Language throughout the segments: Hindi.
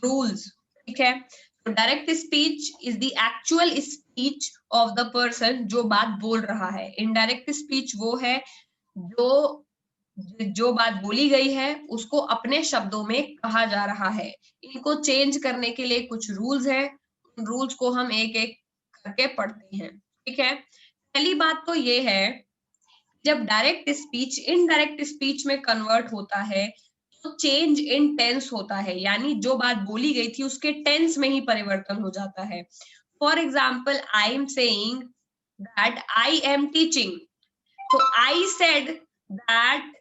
रूल्स, ठीक है। तो direct speech is the actual speech of the person जो बात बोल रहा है। इनडायरेक्ट स्पीच वो है जो बात बोली गई है उसको अपने शब्दों में कहा जा रहा है। इनको चेंज करने के लिए कुछ रूल्स है, उन रूल्स को हम एक एक करके पढ़ते हैं, ठीक है। पहली बात तो ये है, जब डायरेक्ट स्पीच इनडायरेक्ट स्पीच में कन्वर्ट होता है तो चेंज इन टेंस होता है, यानी जो बात बोली गई थी उसके टेंस में ही परिवर्तन हो जाता है। For example, I am saying that I am teaching, तो I said that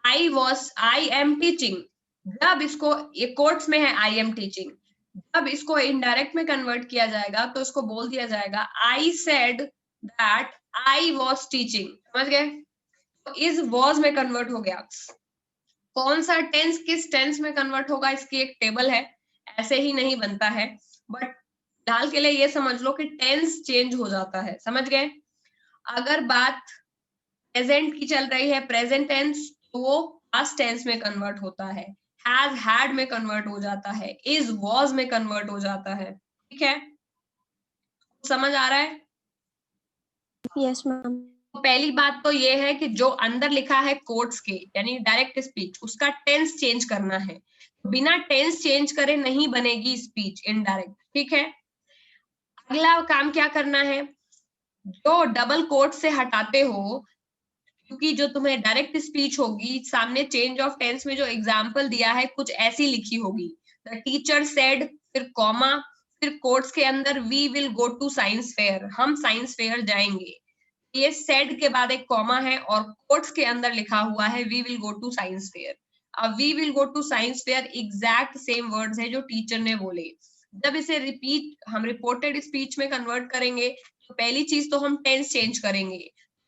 I am teaching. जब इसको, ये कोट्स में है आई एम टीचिंग, जब इसको इनडायरेक्ट में कन्वर्ट किया जाएगा तो इसको बोल दिया जाएगा आई said that I was teaching. समझ गए? तो इज वॉज में कन्वर्ट हो गया। कौन सा टेंस किस टेंस में कन्वर्ट होगा इसकी एक टेबल है, ऐसे ही नहीं बनता है, बट फिलहाल के लिए ये समझ लो कि टेंस चेंज हो जाता है। समझ गए? अगर बात प्रेजेंट की चल रही है, प्रेजेंट टेंस, तो वो पास्ट टेंस में कन्वर्ट होता है, हैज हैड में कन्वर्ट हो जाता है, इज वॉज में कन्वर्ट हो जाता है, ठीक है। समझ आ रहा है? Yes ma'am. पहली बात तो ये है कि जो अंदर लिखा है कोट्स के, यानी डायरेक्ट स्पीच, उसका टेंस चेंज करना है। बिना टेंस चेंज करे नहीं बनेगी स्पीच इनडायरेक्ट, ठीक है। अगला काम क्या करना है, जो डबल कोट से हटाते हो, क्योंकि जो तुम्हें डायरेक्ट स्पीच होगी सामने चेंज ऑफ टेंस में जो एग्जाम्पल दिया है कुछ ऐसी लिखी होगी, द टीचर सेड, फिर कॉमा, फिर कोट्स के अंदर we will go to science fair, हम साइंस फेयर जाएंगे। ये सेड के बाद एक कॉमा है और कोट्स के अंदर लिखा हुआ है we will go to science fair. अब we will go to science fair exact same words है जो टीचर ने बोले। जब इसे रिपीट हम रिपोर्टेड स्पीच में कन्वर्ट करेंगे तो पहली चीज तो हम टेंस चेंज करेंगे,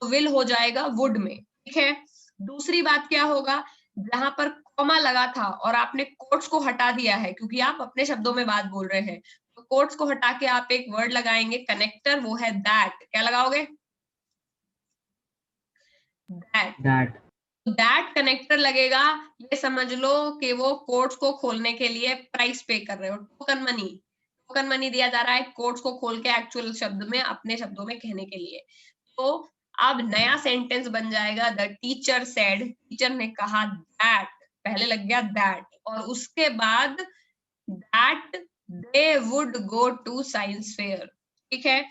तो विल हो जाएगा वुड में, ठीक है। दूसरी बात क्या होगा, जहां पर कॉमा लगा था और आपने कोट्स को हटा दिया है क्योंकि आप अपने शब्दों में बात बोल रहे हैं, तो कोट्स को हटा के आप एक वर्ड लगाएंगे कनेक्टर, वो है दैट। क्या लगाओगे? दैट। दैट कनेक्टर लगेगा, ये समझ लो कि वो कोट्स को खोलने के लिए प्राइस पे कर रहे हो, टोकन मनी। टोकन मनी दिया जा रहा है कोट्स को खोल के एक्चुअल शब्द में अपने शब्दों में कहने के लिए। तो अब नया सेंटेंस बन जाएगा, द टीचर सेड, टीचर ने कहा दैट, पहले लग गया दैट, और उसके बाद that they would go to science fair, ठीक है।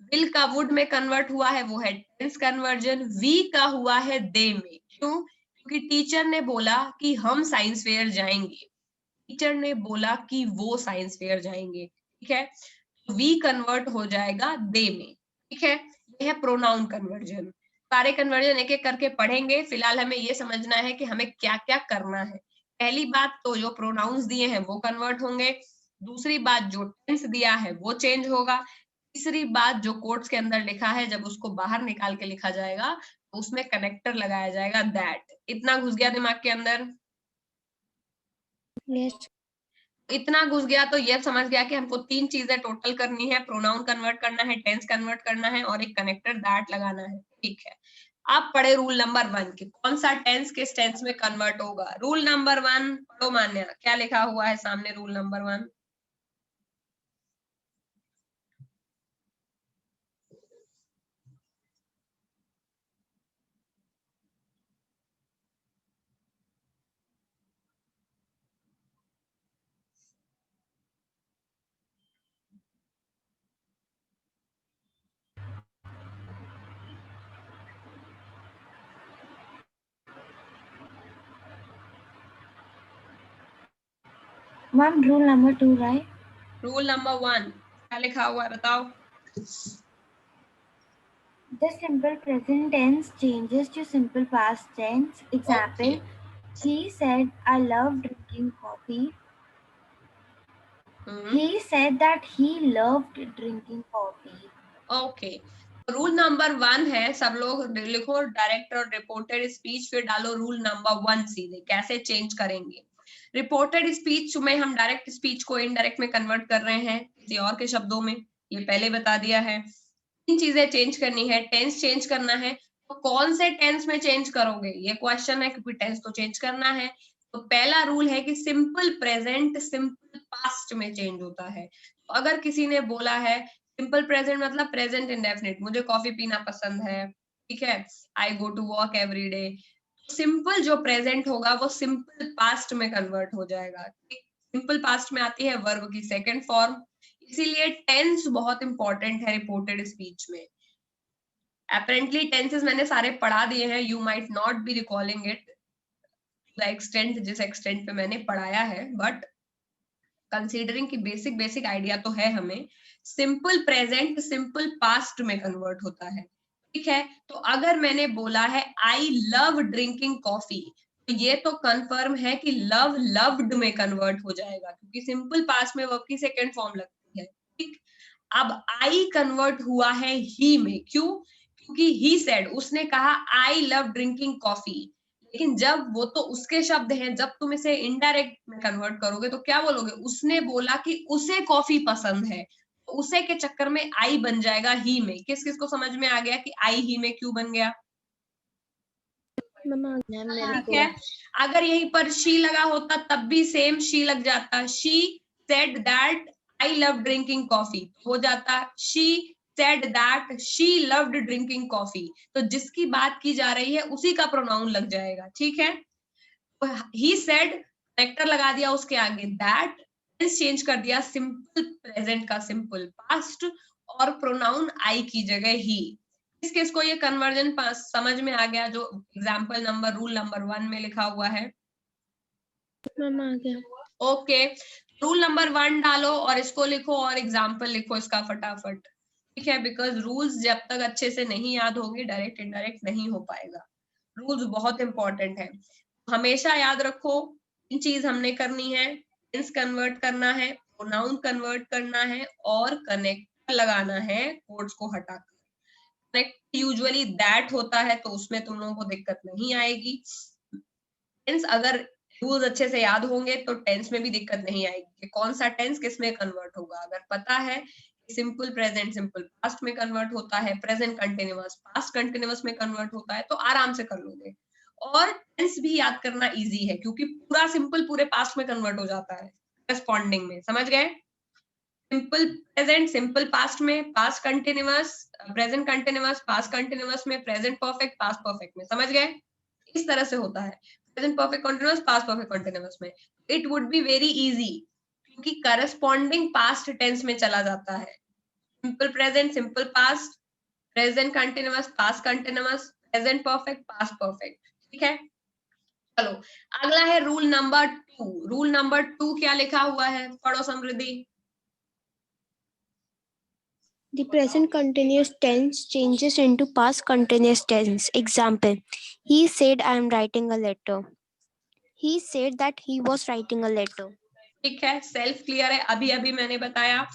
विल का वुड में कन्वर्ट हुआ है, वो है टेंस कन्वर्जन। वी का हुआ है दे में, क्यों? क्योंकि टीचर ने बोला कि हम साइंस फेयर जाएंगे, टीचर ने बोला कि वो साइंस फेयर जाएंगे, ठीक है। वी कन्वर्ट हो जाएगा दे में, ठीक है। ये है प्रोनाउन कन्वर्जन। सारे कन्वर्जन एक एक करके पढ़ेंगे, फिलहाल हमें ये समझना है कि हमें क्या क्या करना है। पहली बात तो जो प्रोनाउंस दिए हैं वो कन्वर्ट होंगे, दूसरी बात जो टेंस दिया है वो चेंज होगा, तीसरी बात जो कोट्स के अंदर लिखा है जब उसको बाहर निकाल के लिखा जाएगा तो उसमें कनेक्टर लगाया जाएगा दैट। इतना घुस गया दिमाग के अंदर? यस। इतना घुस गया तो ये समझ गया कि हमको तीन चीजें टोटल करनी है, प्रोनाउन कन्वर्ट करना है, टेंस कन्वर्ट करना है और एक कनेक्टर दैट लगाना है, ठीक है। आप पढ़े रूल नंबर 1 कि कौन सा टेंस किस टेंस में कन्वर्ट होगा। रूल नंबर 1 पढ़ो मान्या, क्या लिखा हुआ है सामने rule number 1? Ma'am rule number 2 right? Rule number 1 क्या लिखा हुआ है बताओ? The simple present tense changes to simple past tense. Example, he said, I love drinking coffee. He said that he loved drinking coffee. Okay, rule number 1 है, सब लोग लिखो डायरेक्ट और रिपोर्टेड स्पीच, फिर डालो रूल नंबर 1 सीधे। कैसे चेंज करेंगे? रिपोर्टेड स्पीच में हम डायरेक्ट स्पीच को इनडायरेक्ट में कन्वर्ट कर रहे हैं किसी और के शब्दों में, ये पहले बता दिया है। तीन चीजें चेंज करनी है, टेंस चेंज करना है, तो कौन से टेंस में चेंज करोगे ये क्वेश्चन है, क्योंकि टेंस तो चेंज करना है। तो पहला रूल है कि सिंपल प्रेजेंट सिंपल पास्ट में चेंज होता है। तो अगर किसी ने बोला है सिंपल प्रेजेंट मतलब प्रेजेंट इंडेफिनिट, मुझे कॉफी पीना पसंद है, ठीक है, I go to walk every day, simple जो प्रेजेंट होगा वो सिंपल पास्ट में कन्वर्ट हो जाएगा। सिंपल पास्ट में आती है वर्ब की सेकंड फॉर्म, इसीलिए टेंस बहुत इंपॉर्टेंट है रिपोर्टेड स्पीच में। अपेरेंटली टेंसेस मैंने सारे पढ़ा दिए हैं, you might not be recalling it the extent जिस एक्सटेंट पे मैंने पढ़ाया है, बट कंसीडरिंग की बेसिक बेसिक आइडिया तो है हमें। सिंपल प्रेजेंट सिंपल पास्ट में कन्वर्ट होता है, ठीक है। तो अगर मैंने बोला है आई लव ड्रिंकिंग कॉफी, तो ये तो कंफर्म है कि लव लव्ड में कन्वर्ट हो जाएगा, क्योंकि सिंपल पास्ट में वर्ब की सेकंड फॉर्म लगती है, ठीक। अब आई कन्वर्ट हुआ है ही में, क्यों? क्योंकि ही सेड, उसने कहा आई लव ड्रिंकिंग कॉफी, लेकिन जब वो तो उसके शब्द हैं, जब तुम इसे इनडायरेक्ट में कन्वर्ट करोगे तो क्या बोलोगे? उसने बोला कि उसे कॉफी पसंद है, तो उसे के चक्कर में आई बन जाएगा ही में। किस किस को समझ में आ गया कि आई ही में क्यों बन गया? ठीक है। अगर यहीं पर शी लगा होता तब भी सेम शी लग जाता, she said that I love drinking coffee, हो जाता she said that she loved drinking coffee. तो जिसकी बात की जा रही है उसी का प्रोनाउन लग जाएगा, ठीक है। ही सेड कनेक्टर लगा दिया उसके आगे, दैट टेंस चेंज कर दिया सिंपल प्रेजेंट का सिंपल पास्ट, और प्रोनाउन आई की जगह ही। किस किस को ये कन्वर्जन समझ में आ गया जो एग्जाम्पल नंबर रूल नंबर 1 में लिखा हुआ है? आ गया। ओके, रूल नंबर 1 डालो और इसको लिखो और एग्जाम्पल लिखो इसका फटाफट, ठीक है। बिकॉज रूल्स जब तक अच्छे से नहीं याद होंगे डायरेक्ट इनडायरेक्ट नहीं हो पाएगा। रूल्स बहुत इंपॉर्टेंट है, हमेशा याद रखो। इन चीज हमने करनी है, टेंस कन्वर्ट करना है, प्रोनाउन कन्वर्ट करना है, और कनेक्ट लगाना है कोड्स को हटाकर। कनेक्ट यूजुअली दैट होता है, तो उसमें तुम लोगों को दिक्कत नहीं आएगी। टेंस अगर रूल्स अच्छे से याद होंगे तो टेंस में भी दिक्कत नहीं आएगी कि कौन सा टेंस किस में कन्वर्ट होगा। अगर पता है सिंपल प्रेजेंट सिंपल पास्ट में कन्वर्ट होता है, प्रेजेंट कंटिन्यूअस पास्ट कंटिन्यूअस में कन्वर्ट होता है, तो आराम से कर लोगे। और टेंस भी याद करना इजी है, क्योंकि पूरा सिंपल पूरे पास्ट में कन्वर्ट हो जाता है करेस्पॉन्डिंग में, समझ गए? सिंपल प्रेजेंट सिंपल पास्ट में, past continuous present continuous, past continuous में, प्रेजेंट परफेक्ट पास्ट परफेक्ट में, समझ गए? इस तरह से होता है present perfect continuous past perfect continuous में। It would be very easy, क्योंकि करस्पॉन्डिंग पास्ट टेंस में चला जाता है। Simple present simple past, present continuous past continuous, present perfect past perfect, ठीक है। चलो अगला है रूल नंबर 2। रूल नंबर 2 क्या लिखा हुआ है, पढ़ो समृद्धि। The present continuous tense changes into past continuous tense. Example: he said I am writing a letter. He said that he was writing a letter. ठीक है, सेल्फ क्लियर है। अभी अभी मैंने बताया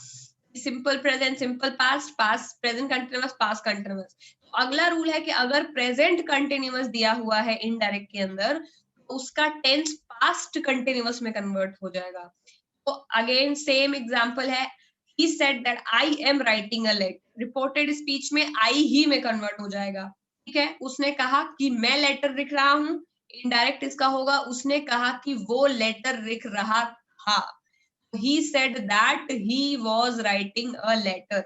simple present simple past, past present continuous past continuous. अगला रूल है कि अगर प्रेजेंट कंटिन्यूअस दिया हुआ है इनडायरेक्ट के अंदर, तो उसका टेंस पास्ट कंटिन्यूअस में कन्वर्ट हो जाएगा। तो अगेन सेम एग्जांपल है, he said that I am writing a letter, reported speech में आई ही में कन्वर्ट हो जाएगा, ठीक है। उसने कहा कि मैं लेटर लिख रहा हूं, इनडायरेक्ट इसका होगा उसने कहा कि वो लेटर लिख रहा था, he said that he was writing a letter,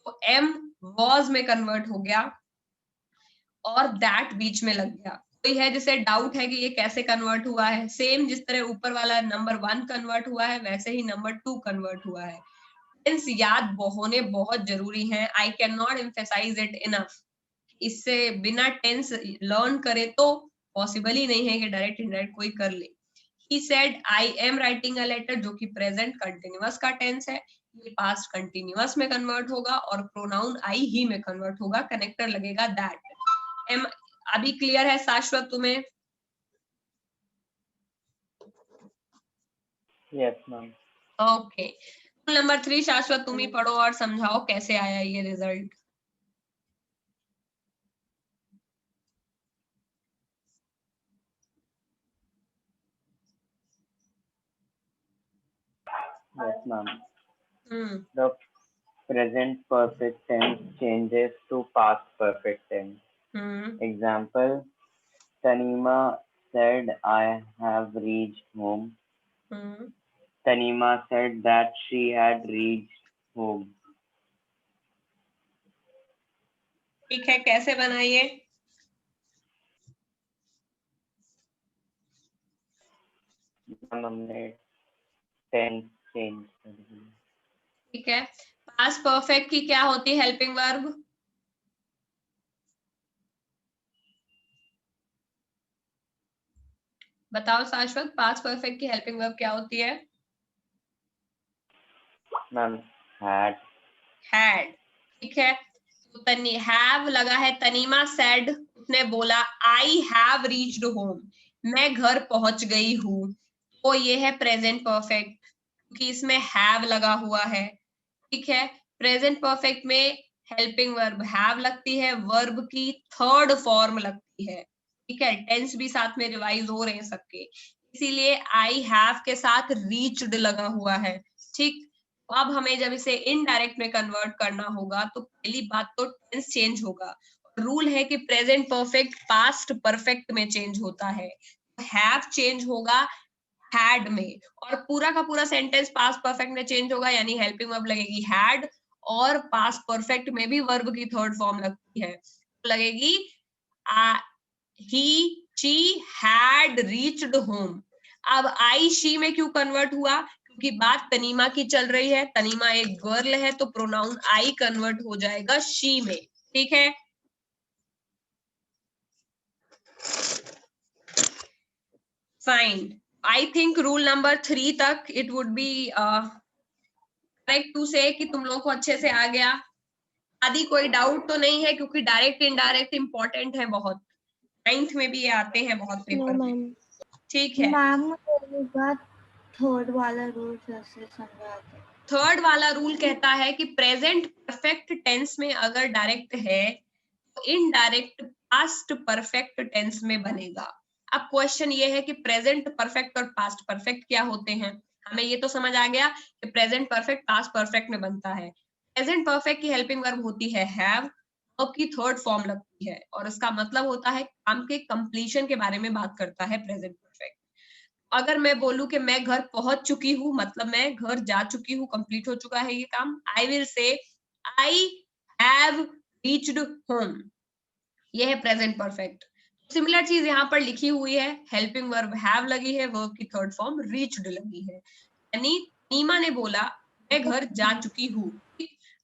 तो m was में कन्वर्ट हो गया और दैट बीच में लग गया। कोई है जिसे डाउट है कि ये कैसे कन्वर्ट हुआ है? सेम जिस तरह ऊपर वाला नंबर 1 कन्वर्ट हुआ है, वैसे ही नंबर 2 कन्वर्ट हुआ है। टेंस याद होने बहुत जरूरी है, I can not emphasise it enough. इससे बिना टेंस लर्न करे तो पॉसिबल ही नहीं है कि डायरेक्ट इनडायरेक्ट कोई कर ले। He said I am writing a letter, जो कि प्रेजेंट कंटिन्यूअस का टेंस है, ये पास्ट कंटिन्यूअस में कन्वर्ट होगा और प्रोनाउन आई ही में कन्वर्ट होगा, कनेक्टर लगेगा दैट। एम अभी क्लियर है शाश्वत तुम्हें? Yes ma'am. ओके, नंबर 3 शाश्वत तुम ही पढ़ो और समझाओ कैसे आया ये result. Yes, ma'am. Hmm The present perfect tense changes to past perfect tense. Hmm Example: Tanima said I have reached home. Hmm, Tanima said that she had reached home. ठीक है, कैसे बनाइए? हमने टेंस चेंज कर दी। ठीक है, पास्ट परफेक्ट की क्या होती है हेल्पिंग वर्ब? बताओ शाश्वत, पास्ट परफेक्ट की हेल्पिंग वर्ब क्या होती है? Ma'am had had. ठीक है, तो तनी हैव लगा है, तनीमा सेड, उसने बोला आई हैव रीच्ड होम, मैं घर पहुंच गई हूँ, तो ये है प्रेजेंट परफेक्ट क्योंकि इसमें हैव लगा हुआ है। ठीक है, प्रेजेंट परफेक्ट में हेल्पिंग वर्ब हैव लगती है, वर्ब की थर्ड फॉर्म लगती है। ठीक है, टेंस भी साथ में रिवाइज हो रहे हैं सबके, इसीलिए आई हैव के साथ रीच्ड लगा हुआ है। ठीक, तो अब हमें जब इसे इनडायरेक्ट में कन्वर्ट करना होगा तो पहली बात तो टेंस चेंज होगा। रूल है कि प्रेजेंट परफेक्ट पास्ट परफेक्ट में चेंज होता है, हैव चेंज होगा हैड में, और पूरा का पूरा सेंटेंस पास्ट परफेक्ट में चेंज होगा, यानी हेल्पिंग वर्ब लगेगी हैड, और पास्ट परफेक्ट में भी वर्ब की थर्ड फॉर्म लगती है, तो लगेगी ही शी हैड रीच्ड होम। अब आई शी में क्यों कन्वर्ट हुआ? क्योंकि बात तनीमा की चल रही है, तनीमा एक गर्ल है, तो प्रोनाउन आई कन्वर्ट हो जाएगा शी में। ठीक है, fine. I think rule number 3 तक it would be correct to say कि तुम लोगों को अच्छे से आ गया। आदि कोई डाउट तो नहीं है, क्योंकि डायरेक्ट इनडायरेक्ट इंपॉर्टेंट है बहुत, 9th में भी ये आते हैं बहुत No, पेपर में। ma'am. ठीक है, मैम मुझे एक बात थर्ड वाला रूल फिर से समझा दो। थर्ड वाला रूल कहता है कि प्रेजेंट परफेक्ट टेंस में अगर डायरेक्ट है तो इनडायरेक्ट पास्ट परफेक्ट टेंस में बनेगा। अब क्वेश्चन ये है कि प्रेजेंट परफेक्ट और पास्ट परफेक्ट क्या होते हैं। हमें ये तो समझ आ गया कि प्रेजेंट परफेक्ट पास्ट परफेक्ट में बनता है। प्रेजेंट परफेक्ट की हेल्पिंग वर्ब होती है हैव, वर्ब की थर्ड फॉर्म लगती है, और इसका मतलब होता है काम के कंप्लीशन के बारे में बात करता है प्रेजेंट परफेक्ट। अगर मैं बोलूं कि मैं घर पहुंच चुकी हूँ, मतलब मैं घर जा चुकी हूँ, कंप्लीट हो चुका है ये काम, I will say I have reached home, ये है प्रेजेंट परफेक्ट। सिमिलर चीज यहाँ पर लिखी हुई है, हेल्पिंग वर्ब हैव लगी है, वर्ब की थर्ड फॉर्म रीच्ड लगी है, यानी नीमा ने बोला मैं घर जा चुकी हूँ।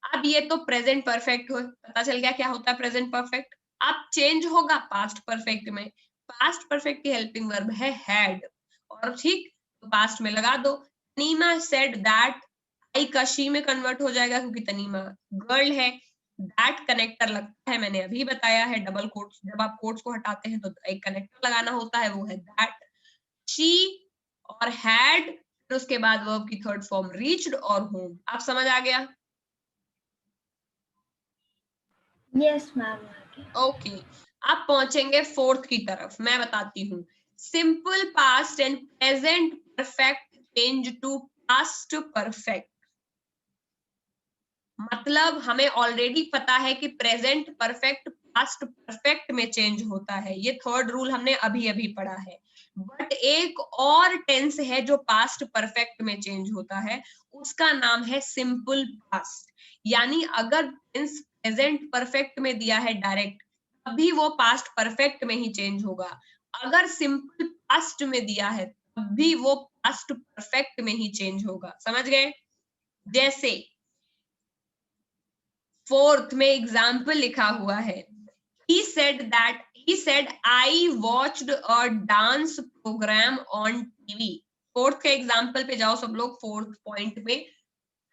अब ये तो प्रेजेंट परफेक्ट हो, पता चल गया क्या होता है प्रेजेंट परफेक्ट। अब चेंज होगा पास्ट परफेक्ट में, पास्ट परफेक्ट की हेल्पिंग वर्ब है हैड, और ठीक तो पास्ट में लगा दो, तनीमा सेड दैट, आई का शी में कन्वर्ट हो जाएगा क्योंकि तनीमा गर्ल है, दैट कनेक्टर लगता है, मैंने अभी बताया है, डबल कोट्स, जब आप कोट्स को हटाते हैं तो एक कनेक्टर लगाना होता है, वो है दैट। शी और हैड, फिर उसके बाद वर्ब की थर्ड फॉर्म रीच्ड और होम। आप समझ आ गया? यस मैम ओके, आप पहुंचेंगे फोर्थ की तरफ, मैं बताती हूँ। Simple past and present perfect change to past perfect. मतलब हमें ऑलरेडी पता है कि प्रेजेंट परफेक्ट पास्ट परफेक्ट में चेंज होता है, ये थर्ड रूल हमने अभी अभी पढ़ा है। बट एक और टेंस है जो पास्ट परफेक्ट में चेंज होता है, उसका नाम है सिंपल पास्ट। यानी अगर टेंस प्रेजेंट परफेक्ट में दिया है डायरेक्ट, तभी वो पास्ट परफेक्ट में ही चेंज होगा। अगर सिंपल पास्ट में दिया है तब भी वो पास्ट परफेक्ट में ही चेंज होगा। समझ गए? जैसे फोर्थ में एग्जाम्पल लिखा हुआ है, he said I watched a dance program on TV। Fourth के एग्जाम्पल पे जाओ सब लोग, फोर्थ पॉइंट में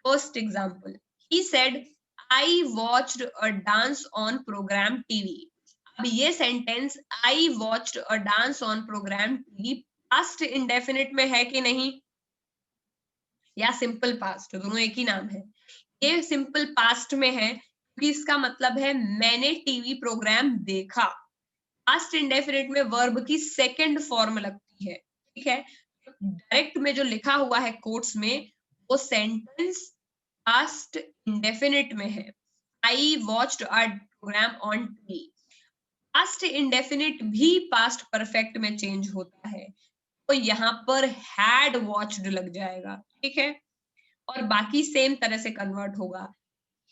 first example, he said I watched a dance on program TV। अब ये sentence I watched a dance on program TV past indefinite में है कि नहीं, या सिंपल पास्ट, दोनों एक ही नाम है। ये सिंपल पास्ट में है क्योंकि इसका मतलब है मैंने टीवी प्रोग्राम देखा। पास्ट इंडेफिनिट में वर्ब की सेकंड फॉर्म लगती है। ठीक है, डायरेक्ट में जो लिखा हुआ है कोट्स में, वो सेंटेंस पास्ट इंडेफिनिट में है, I watched a programme on TV. Past indefinite भी पास्ट परफेक्ट में चेंज होता है, तो यहाँ पर हैड वॉच्ड लग जाएगा, ठीक है। और बाकी सेम तरह से कन्वर्ट होगा,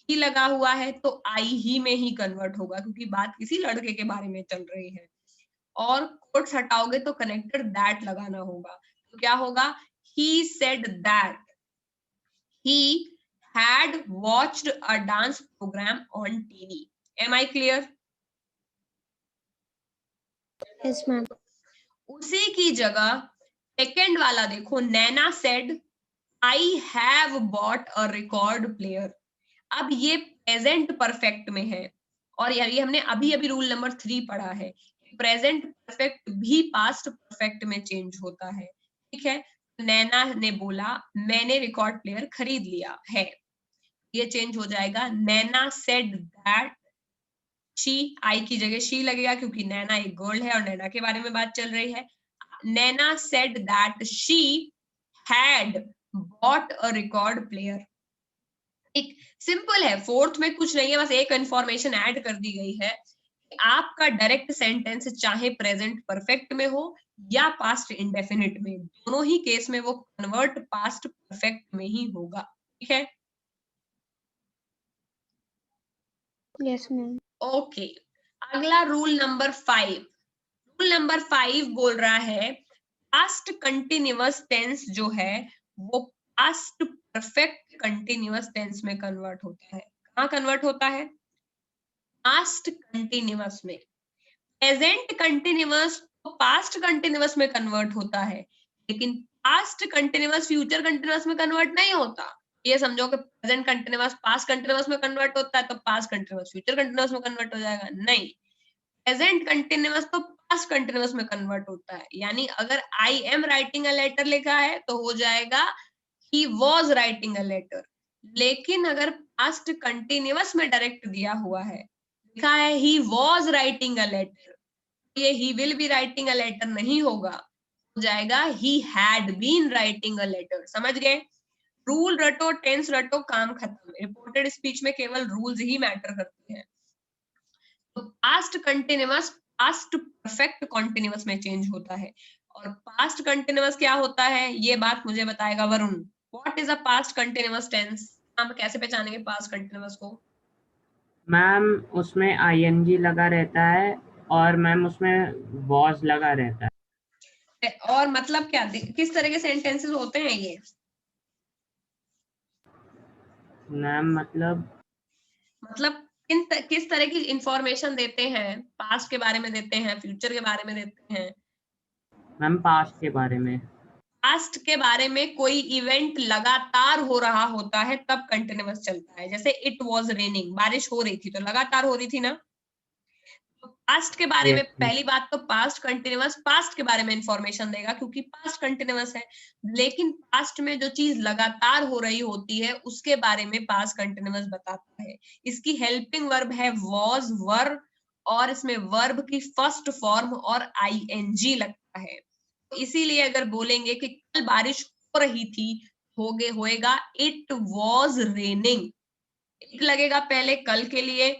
ही लगा हुआ है तो आई ही में ही कन्वर्ट होगा, क्योंकि बात किसी लड़के के बारे में चल रही है। और कोट्स हटाओगे तो कनेक्टर दैट लगाना होगा, तो क्या होगा, he said that he had watched a dance program on TV. Am I clear? Yes, ma'am. उसी की जगह सेकेंड वाला देखो, Naina said I have bought a record player. अब ये प्रेजेंट परफेक्ट में है, और ये हमने अभी अभी रूल नंबर 3 पढ़ा है, प्रेजेंट परफेक्ट भी पास्ट परफेक्ट में चेंज होता है, ठीक है। नैना ने बोला मैंने रिकॉर्ड प्लेयर खरीद लिया है, ये चेंज हो जाएगा, नैना सेड दैट शी, आई की जगह शी लगेगा क्योंकि नैना एक गर्ल है और नैना के बारे में बात चल रही है। Naina said that she had bought a record player. एक सिंपल है, फोर्थ में कुछ नहीं है, बस एक इंफॉर्मेशन ऐड कर दी गई है। आपका डायरेक्ट सेंटेंस चाहे प्रेजेंट परफेक्ट में हो या पास्ट इंडेफिनिट में, दोनों ही केस में वो कन्वर्ट पास्ट परफेक्ट में ही होगा, ठीक है। Yes, ma'am. ओके, अगला रूल नंबर 5। रूल नंबर 5 बोल रहा है पास्ट कंटिन्यूअस टेंस जो है वो पास्ट परफेक्ट कंटिन्यूअस टेंस में कन्वर्ट होता है। कहाँ कन्वर्ट होता है? पास्ट कंटिन्यूअस में। प्रेजेंट कंटिन्यूअस तो पास्ट कंटिन्यूअस में कन्वर्ट होता है, लेकिन पास्ट कंटिन्यूअस फ्यूचर कंटिन्यूअस में कन्वर्ट नहीं होता। ये समझो कि प्रेजेंट कंटिन्यूअस पास्ट कंटिन्यूअस में कन्वर्ट होता है तो पास्ट कंटिन्यूअस फ्यूचर कंटिन्यूअस में कन्वर्ट हो जाएगा, नहीं। प्रेजेंट कंटिन्यूअस तो पास्ट कंटिन्यूअस में कन्वर्ट होता है, यानी अगर I am writing a letter लिखा है तो हो जाएगा he was writing a letter. लेकिन अगर पास्ट कंटिन्यूअस में डायरेक्ट दिया हुआ है, लिखा है he was writing a letter, ये he will be writing a letter नहीं होगा, हो जाएगा he had been writing a letter. समझ गए? रूल रटो, टेंस रटो, काम खत्म। रिपोर्टेड स्पीच में केवल रूल्स ही मैटर करते हैं। तो past continuous past perfect continuous में चेंज होता है। और पास्ट कंटिन्यूअस क्या होता है ये बात मुझे बताएगा Varun. What is a past continuous tense? हम कैसे पहचानेंगे पास्ट कंटिन्यूअस को? मैम उसमें आईएनजी लगा रहता है और मैम उसमें वॉज लगा रहता है। और मतलब क्या, किस तरह के सेंटेंसेस होते हैं ये? मैम मतलब किस तरह की इंफॉर्मेशन देते हैं? पास्ट के बारे में देते हैं, फ्यूचर के बारे में देते हैं? मैम पास्ट के बारे में। पास्ट के बारे में कोई इवेंट लगातार हो रहा होता है तब कंटिन्यूअस चलता है। जैसे इट वाज रेनिंग, बारिश हो रही थी तो लगातार हो रही थी ना। तो पास्ट के बारे में पहली बात तो पास्ट कंटिन्यूअस पास्ट के बारे में इंफॉर्मेशन देगा क्योंकि पास्ट कंटिन्यूअस है। लेकिन पास्ट में जो चीज लगातार हो रही होती है उसके बारे में पास्ट कंटिन्यूअस बताता है। इसकी हेल्पिंग वर्ब है वाज, वर, और इसमें वर्ब की फर्स्ट फॉर्म और आईएनजी लगता है। तो इसीलिए अगर बोलेंगे कि कल बारिश हो रही थी, होएगा इट वॉज रेनिंग। इट लगेगा पहले कल के लिए,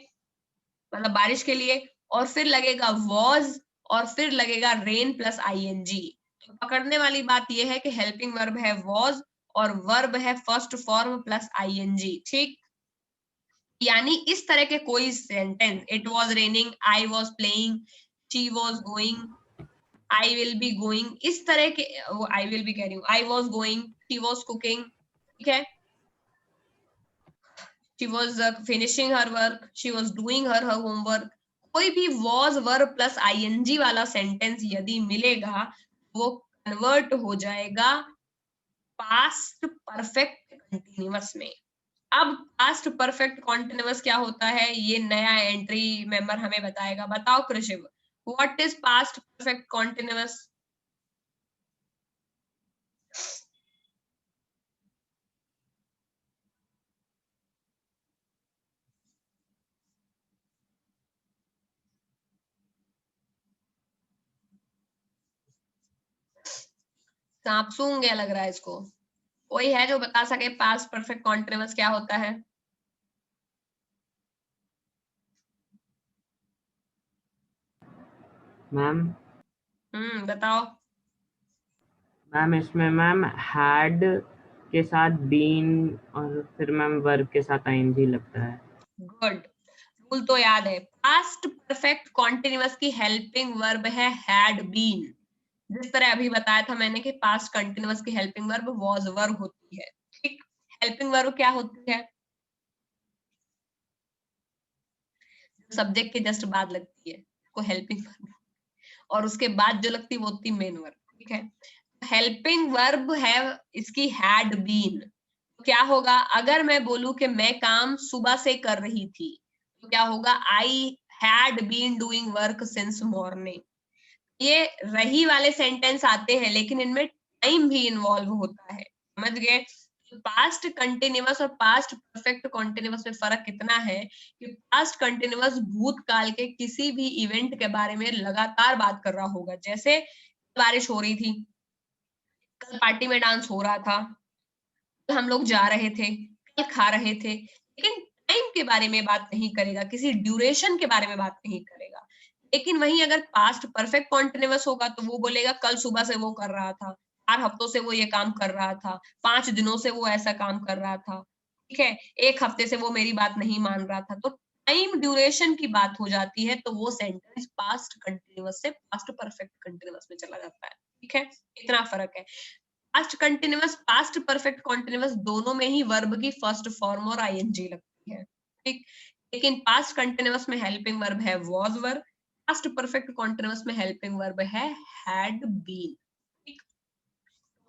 मतलब बारिश के लिए, और फिर लगेगा वॉज, और फिर लगेगा रेन प्लस आईएनजी। तो पकड़ने वाली बात यह है कि हेल्पिंग वर्ब है वॉज और वर्ब है फर्स्ट फॉर्म प्लस आईएनजी, ठीक। यानी इस तरह के कोई sentence, it was raining, I was playing, she was going, I will be going, इस तरह के, आई विल बी कह रही हूँ, I was going, she was cooking, ठीक है, she was finishing her work, she was doing her homework, कोई भी was verb plus ing वाला सेंटेंस यदि मिलेगा वो कन्वर्ट हो जाएगा पास्ट परफेक्ट कंटिन्यूअस में। अब पास्ट परफेक्ट कॉन्टिन्यूअस क्या होता है ये नया एंट्री मेंबर हमें बताएगा। बताओ Krishiv, what is past perfect continuous? सांप सूंघ गया लग रहा है इसको। कोई है जो बता सके पास्ट परफेक्ट कॉन्टिन्यूअस क्या होता है? मैम बताओ। मैम इसमें मैम हैड के साथ बीन और फिर मैम वर्ब के साथ आईएनजी लगता है। गुड, रूल तो याद है। पास्ट परफेक्ट कॉन्टिन्यूअस की हेल्पिंग वर्ब है हैड बीन। जिस तरह अभी बताया था मैंने कि पास्ट कंटिन्यूअस की हेल्पिंग वर्ब वाज वर होती है। ठीक, हेल्पिंग वर्ब क्या होती है? सब्जेक्ट के जस्ट बाद लगती है को हेल्पिंग वर्ब, और उसके बाद जो लगती है वो होती है मेन वर्ब। ठीक है, हेल्पिंग वर्ब है इसकी हैड बीन। क्या होगा अगर मैं बोलूं कि मैं काम सुबह से कर रही थी, तो क्या होगा? I had been doing work since morning. ये रही वाले सेंटेंस आते हैं लेकिन इनमें टाइम भी इन्वॉल्व होता है, समझ गए? पास्ट कंटिन्यूअस और पास्ट परफेक्ट कॉन्टिन्यूअस में फर्क कितना है कि पास्ट कंटिन्यूअस भूतकाल के किसी भी इवेंट के बारे में लगातार बात कर रहा होगा। जैसे बारिश हो रही थी, कल पार्टी में डांस हो रहा था, कल हम लोग जा रहे थे, कल खा रहे थे, लेकिन टाइम के बारे में बात नहीं करेगा, किसी ड्यूरेशन के बारे में बात नहीं करेगा। लेकिन वहीं अगर पास्ट परफेक्ट कॉन्टिन्यूअस होगा तो वो बोलेगा कल सुबह से वो कर रहा था, 4 हफ्तों से वो ये काम कर रहा था, 5 दिनों से वो ऐसा काम कर रहा था, ठीक है, 1 हफ्ते से वो मेरी बात नहीं मान रहा था। तो टाइम ड्यूरेशन की बात हो जाती है तो वो सेंटेंस पास्ट कंटिन्यूअस से पास्ट परफेक्ट कंटिन्यूअस में चला जाता है। ठीक है, इतना फर्क है। Past continuous, past perfect continuous दोनों में ही वर्ब की फर्स्ट फॉर्म और आईएनजी लगती है। ठीक, लेकिन पास्ट कंटिन्यूअस में हेल्पिंग वर्ब है was were, past perfect continuous में हेल्पिंग वर्ब है हैड बीन। ठीक,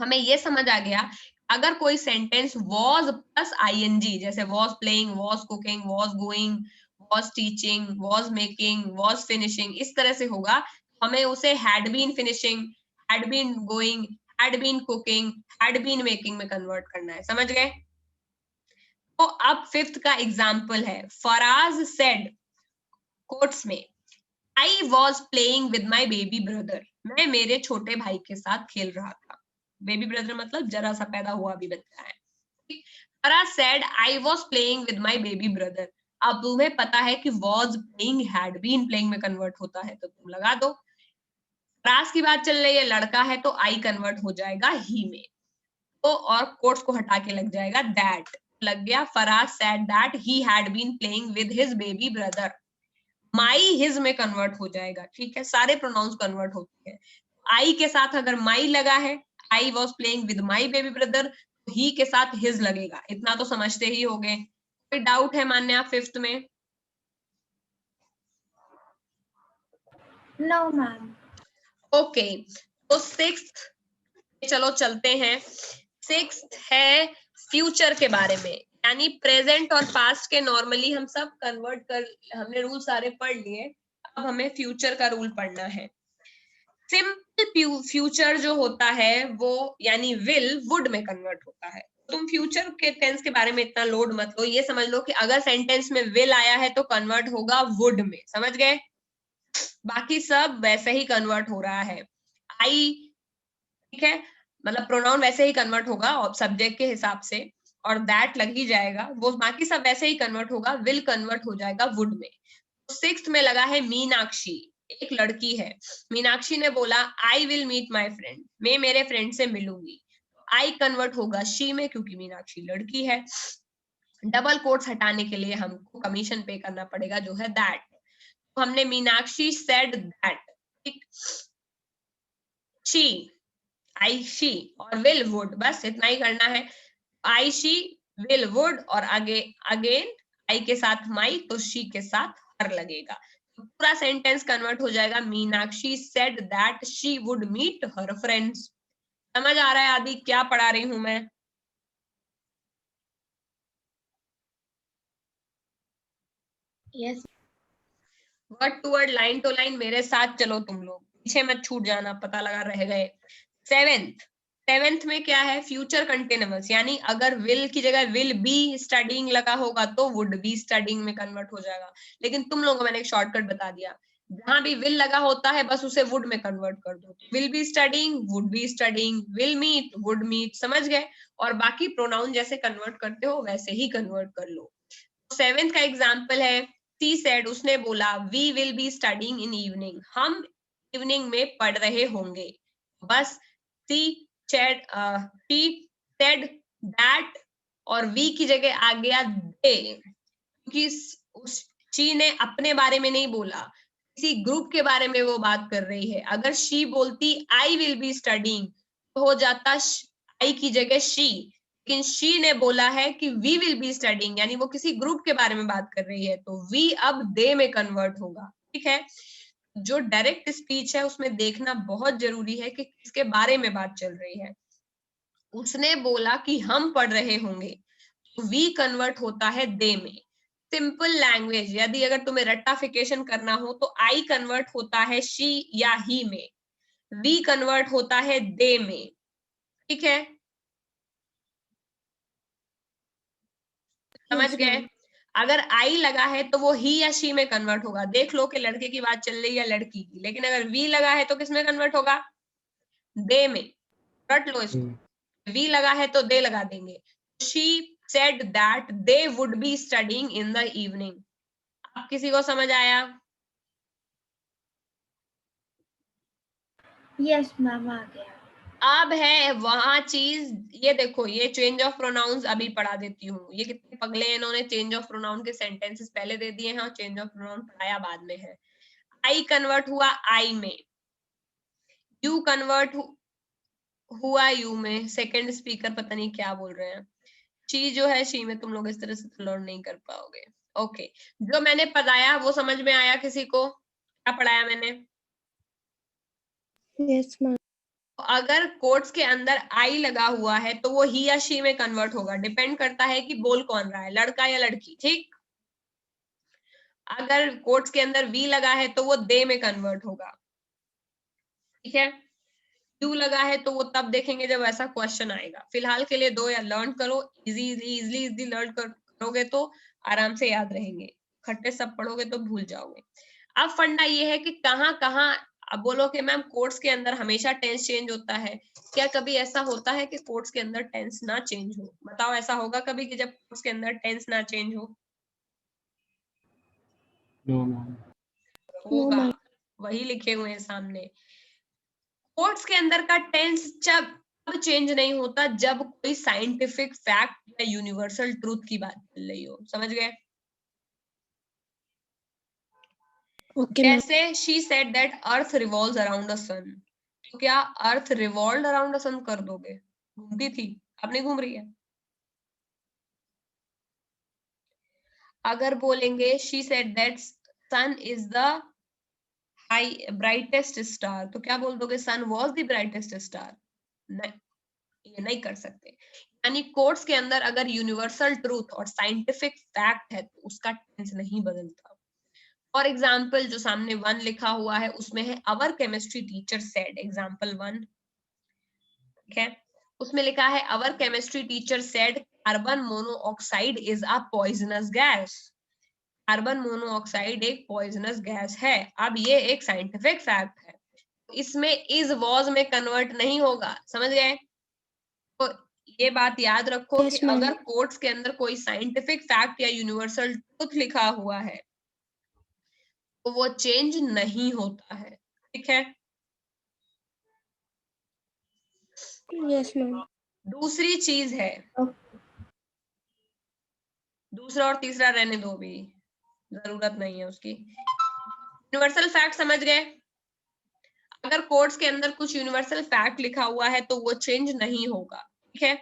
हमें ये समझ आ गया अगर कोई सेंटेंस वाज प्लस आईएनजी, जैसे was playing, was cooking, was going, was teaching, was making, was finishing, इस तरह से होगा, हमें उसे had been finishing, had been going, had been cooking, had been making में कन्वर्ट करना है। समझ गए? तो अब फिफ्थ का एग्जाम्पल है, फराज सेड कोट्स में, आई was playing with my baby brother, मैं मेरे छोटे भाई के साथ खेल रहा था। बेबी ब्रदर मतलब जरा सा पैदा हुआ अभी बच्चा है। Faraz said I was playing with my baby brother. अब तुम्हें पता है कि was playing had been playing में कन्वर्ट होता है, तो तुम लगा दो। फराज की बात चल रही है, लड़का है तो आई कन्वर्ट हो जाएगा ही में, तो और कोट्स को हटा के लग जाएगा दैट, लग गया Faraz said that he had been playing with his baby brother. My his में कन्वर्ट हो जाएगा। ठीक है, सारे प्रोनाउंस कन्वर्ट होते हैं। आई के साथ अगर माई लगा है, I was playing with my baby brother, he के साथ हिज लगेगा। इतना तो समझते ही होंगे। कोई डाउट है मान्या फिफ्थ में? No, ma'am. ओके, तो सिक्स्थ चलो चलते हैं। सिक्स्थ है फ्यूचर के बारे में, यानी प्रेजेंट और पास्ट के नॉर्मली हम सब कन्वर्ट कर, हमने रूल सारे पढ़ लिए, अब हमें फ्यूचर का रूल पढ़ना है। सिंपल फ्यूचर जो होता है वो यानी विल वुड में कन्वर्ट होता है। तुम फ्यूचर के टेंस के बारे में इतना लोड मत लो, ये समझ लो कि अगर सेंटेंस में विल आया है तो कन्वर्ट होगा वुड में। समझ गए? बाकी सब वैसे ही कन्वर्ट हो रहा है। आई, ठीक है, मतलब प्रोनाउन वैसे ही कन्वर्ट होगा और सब्जेक्ट के हिसाब से, और दैट लग ही जाएगा, वो बाकी सब वैसे ही कन्वर्ट होगा, विल कन्वर्ट हो जाएगा वुड में। तो सिक्स्थ में लगा है मीनाक्षी, एक लड़की है। मीनाक्षी ने बोला I will meet my friend, मैं मेरे फ्रेंड से मिलूंगी। आई कन्वर्ट होगा शी में क्योंकि मीनाक्षी लड़की है। डबल कोट्स हटाने के लिए हमको कमीशन पे करना पड़ेगा जो है दैट। तो हमने मीनाक्षी सेड दैट, ठीक, शी, आई शी और विल वुड, बस इतना ही करना है। आई शी विल वुड और अगेन आई के साथ माई, तो शी के साथ हर लगेगा, तो पूरा सेंटेंस कन्वर्ट हो जाएगा Meenakshi said that she would meet her friends. समझ आ रहा है आदि क्या पढ़ा रही हूं मैं? Yes. Word to word, line to line मेरे साथ चलो तुम लोग, पीछे मत छूट जाना, पता लगा रह गए। सेवेंथ में क्या है? फ्यूचर कंटिन्यूअस, यानी अगर विल की जगह विल बी स्टडीइंग लगा होगा तो वुड बी स्टडीइंग में कन्वर्ट हो जाएगा। लेकिन तुम लोगों को मैंने एक शॉर्टकट बता दिया, जहां भी विल लगा होता है बस उसे वुड में कन्वर्ट कर दो। Will be studying, would be studying, will meet, would meet, समझ गए? और बाकी प्रोनाउन जैसे कन्वर्ट करते हो वैसे ही कन्वर्ट कर लो। सेवेंथ का एग्जाम्पल है सी सेड, उसने बोला we will be studying in evening, हम इवनिंग में पढ़ रहे होंगे। बस सी सेड दैट और वी की जगह आ गया दे, क्योंकि उस शी ने अपने बारे में नहीं बोला, किसी ग्रुप के बारे में वो बात कर रही है। अगर शी बोलती आई विल बी स्टडिंग तो हो जाता आई की जगह शी, लेकिन शी ने बोला है कि वी विल बी स्टडिंग, यानी वो किसी ग्रुप के बारे में बात कर रही है, तो वी अब दे में कन्वर्ट होगा। ठीक है, जो डायरेक्ट स्पीच है उसमें देखना बहुत जरूरी है कि किसके बारे में बात चल रही है। उसने बोला कि हम पढ़ रहे होंगे, तो वी कन्वर्ट होता है दे में। सिंपल लैंग्वेज, यदि अगर तुम्हें रट्टाफिकेशन करना हो तो आई कन्वर्ट होता है शी या ही में, वी कन्वर्ट होता है दे में। ठीक है, समझ Yes, गए? ma'am. अगर आई लगा है तो वो ही या शी में कन्वर्ट होगा। देख लो कि लड़के की बात चल रही है या लड़की की, लेकिन अगर वी लगा है तो किस में कन्वर्ट होगा? दे में। रट लो इसको, वी लगा है तो दे लगा देंगे। She said that they would be studying in the evening. अब किसी को समझ आया? यस मैम, आ गया। अब है वहां चीज, ये देखो, ये चेंज ऑफ प्रोनाउंस अभी पढ़ा देती हूँ। ये कितने पगले हैं, इन्होंने चेंज ऑफ प्रोनाउन के सेंटेंसेस पहले दे दिए हैं और चेंज ऑफ प्रोनाउन पढ़ाया बाद में है। आई कन्वर्ट हुआ आई में, यू कन्वर्ट हुआ यू में। सेकंड स्पीकर पता नहीं क्या बोल रहे हैं। शी जो है शी में, तुम लोग इस तरह से तो लर्न नहीं कर पाओगे। ओके, जो मैंने पढ़ाया वो समझ में आया किसी को? क्या पढ़ाया मैंने? Yes, ma'am. अगर कोट्स के अंदर आई लगा हुआ है तो वो ही या शी में कन्वर्ट होगा। डिपेंड करता है कि बोल कौन रहा है, लड़का या लड़की। ठीक, अगर कोट्स के अंदर वी लगा है तो वो दे में कन्वर्ट होगा। ठीक है, यू लगा है तो वो तब देखेंगे जब ऐसा क्वेश्चन आएगा। फिलहाल के लिए दो या लर्न करो, इजीली लर्न करोगे तो आराम से याद रहेंगे। खट्टे सब पढ़ोगे तो भूल जाओगे। अब फंडा ये है कि कहाँ कहाँ, अब बोलो कि मैम कोर्स के अंदर हमेशा टेंस चेंज होता है। क्या कभी ऐसा होता है कि कोर्स के अंदर टेंस ना चेंज हो? बताओ, ऐसा होगा कभी कि जब कोर्स के अंदर टेंस ना चेंज हो? No ma'am. होगा, ma'am. वही लिखे हुए हैं सामने। कोर्स के अंदर का टेंस जब चेंज नहीं होता जब कोई साइंटिफिक फैक्ट या यूनिवर्सल ट्रूथ की बात चल रही हो। समझ गए? Okay, ma'am. जैसे she said that earth revolves around the sun, तो क्या earth revolve around the sun कर दोगे? घूमती थी, अब नहीं घूम रही है। अगर बोलेंगे she said that sun is the high brightest star, तो क्या बोल दोगे? Sun was the brightest star? नहीं, ये नहीं कर सकते। यानी कोर्स के अंदर अगर यूनिवर्सल ट्रूथ और साइंटिफिक फैक्ट है तो उसका टेंस नहीं बदलता। फॉर एग्जाम्पल, जो सामने 1 लिखा हुआ है उसमें है our chemistry teacher said, example 1। ठीक है, उसमें लिखा है our chemistry teacher said carbon monoxide is a poisonous gas. Carbon monoxide एक पॉइजनस गैस है। अब ये एक साइंटिफिक फैक्ट है, इसमें इज वॉज में कन्वर्ट नहीं होगा। समझ गए? तो ये बात याद रखो कि Yes, ma'am. अगर कोर्ट्स के अंदर कोई साइंटिफिक फैक्ट या यूनिवर्सल ट्रूथ लिखा हुआ है तो वो चेंज नहीं होता है। ठीक है, Yes, ma'am. दूसरी चीज है, दूसरा और तीसरा रहने दो, भी जरूरत नहीं है उसकी। यूनिवर्सल फैक्ट समझ गए? अगर कोर्ट्स के अंदर कुछ यूनिवर्सल फैक्ट लिखा हुआ है तो वो चेंज नहीं होगा। ठीक है,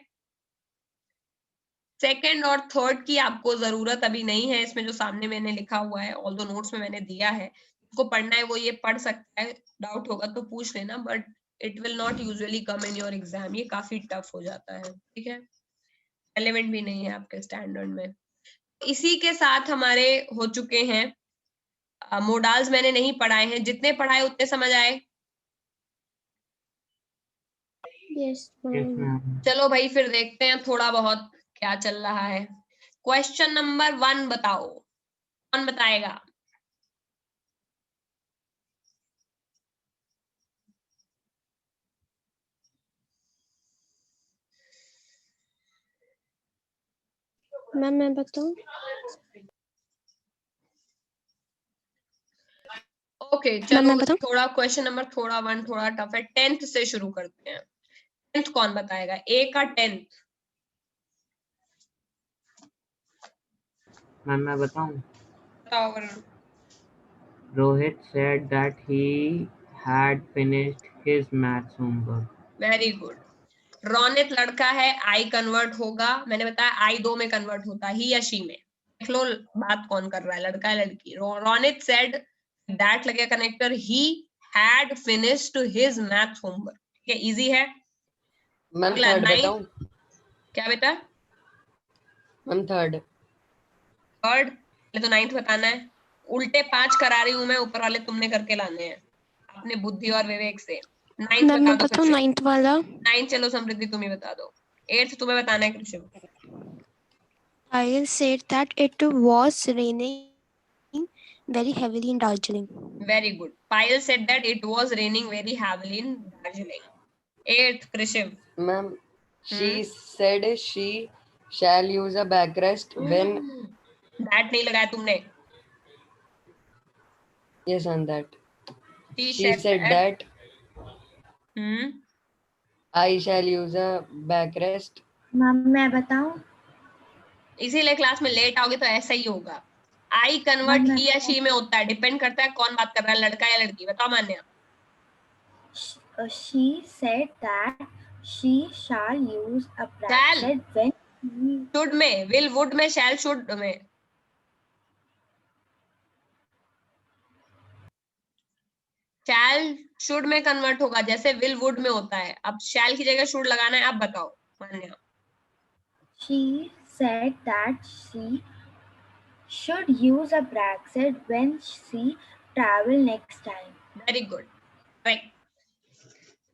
सेकंड और थर्ड की आपको जरूरत अभी नहीं है। इसमें जो सामने मैंने लिखा हुआ है, ऑल दो नोट्स में मैंने दिया है, उसको पढ़ना है वो ये पढ़ सकता है। डाउट होगा तो पूछ लेना, but it will not usually come in your exam. ये काफी टफ हो जाता है। ठीक है, एलिमेंट भी नहीं है आपके स्टैंडर्ड में। इसी के साथ हमारे हो चुके हैं मोडाल्स। मैंने नहीं पढ़ाए हैं, जितने पढ़ाए उतने समझ आए? Yes, yes ma'am. मैम। चलो भाई, फिर देखते हैं थोड़ा बहुत क्या चल रहा है। क्वेश्चन नंबर 1 बताओ, कौन बताएगा? मैम मैं बताऊं? ओके मैं चलो बताऊं? थोड़ा क्वेश्चन नंबर थोड़ा 1 थोड़ा टफ है। 10th से शुरू करते हैं। 10th कौन बताएगा? ए का 10th। मैम मैं बताऊं? बताओ Varun. Rohit said that he had finished his maths homework. Very good. Ronit लड़का है, आई कन्वर्ट होगा, मैंने बताया आई 2 में कन्वर्ट होता है, ही या शी में। देख लो बात कौन कर रहा है, लड़का है लड़की। रोनित सेड दैट लगे connector, he had finished his maths homework. ठीक है, इजी है। मैम अगला थर्ड 9। बताऊं? क्या बेटा? Ma'am third. थर्ड? तो 9th बताना है। उल्टे 5 करा रही हूं मैं, ऊपर वाले तुमने करके लाने हैं अपने बुद्धि और विवेक से। 9th मैम बता मैं दो बताऊं कृषि। 9th वाला? 9 चलो समृद्धि तुम ही बता दो। 8th तुम्हें बताना है कृषि। Payal said that it was raining very heavily in Darjeeling. Very good. Payal said that it was raining very heavily in Darjeeling. 8th, Krishiv. Ma'am she said she shall use a backrest when That नहीं लगाया तुमने। yes on that. She She said that. that I shall use a backrest. Ma'am मैं बताऊं? इसीलिए क्लास में लेट आओगे तो ऐसा ही होगा। आई कन्वर्ट मैम, ही या शी में होता है, डिपेंड करता है कौन बात कर रहा है, लड़का या लड़की। बताओ मान्या। she said that she shall use a Shall. bracelet when she should में, विल वुड में, शैल शुड में। शैल शुड में कन्वर्ट होगा, जैसे विल वुड में होता है। अब शैल की जगह शुड लगाना है। अब बताओ मान्या। She said that she should use a bracelet when she travel next time. Very good, right.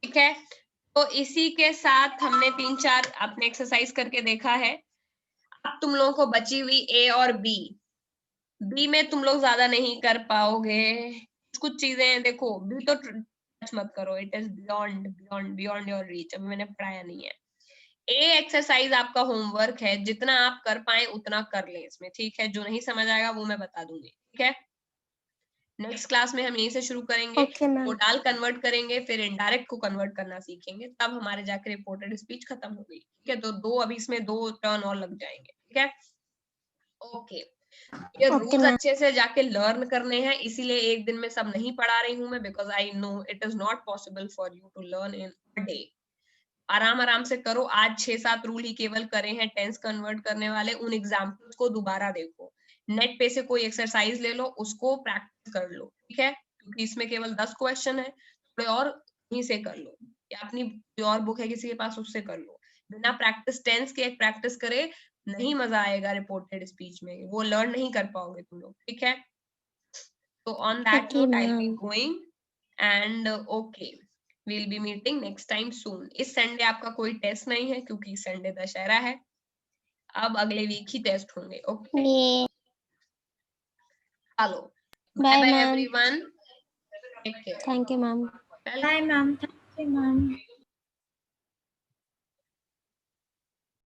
ठीक है, तो इसी के साथ हमने 3-4 अपने एक्सरसाइज करके देखा है। अब तुम लोगों को बची हुई ए और बी। बी में तुम लोग ज्यादा नहीं कर पाओगे, कुछ चीजें देखो। बी तो टच मत करो, it is beyond beyond beyond your reach, अभी मैंने पढ़ाया नहीं है। ए एक्सरसाइज आपका होमवर्क है, जितना आप कर पाए उतना कर लें इसमें। ठीक है, जो नहीं समझ आएगा वो मैं बता दूंगी। ठीक है, नेक्स्ट क्लास में हम यहीं से शुरू करेंगे। Okay, ma'am. मोडाल कन्वर्ट करेंगे, फिर इनडायरेक्ट को कन्वर्ट करना सीखेंगे, तब हमारे जाके रिपोर्टेड स्पीच खत्म हो गई। ठीक है, तो अभी इसमें 2 टर्न और लग जाएंगे। ठीक है, ओके। ये Okay, रूल्स ma'am. अच्छे से जाके लर्न करने हैं, इसीलिए एक दिन में सब नहीं पढ़ा रही हूँ मैं, because I know it is not possible for you to learn in a day. आराम आराम से करो। आज 6-7 रूल ही केवल करे हैं टेंस कन्वर्ट करने वाले। उन एग्जाम्पल्स को दोबारा देखो, नेट पे से कोई एक्सरसाइज ले लो, उसको प्रैक्टिस कर लो। ठीक है, क्योंकि इसमें केवल 10 क्वेश्चन है, थोड़े और कहीं से कर लो, या अपनी जो और बुक है किसी के पास उससे कर लो। बिना प्रैक्टिस टेंस के प्रैक्टिस करे नहीं मजा आएगा रिपोर्टेड स्पीच में, वो लर्न नहीं कर पाओगे तुम लोग। ठीक है, तो on that Okay, note I will be ma'am. Going and okay, we'll be meeting next time soon. इस संडे आपका कोई टेस्ट नहीं है क्योंकि संडे दशहरा है। अब अगले वीक ही टेस्ट होंगे। Okay, Yeah. Hello, Bye, bye bye ma'am. Everyone, take care. Thank you, ma'am. Bye, ma'am. Thank you, ma'am.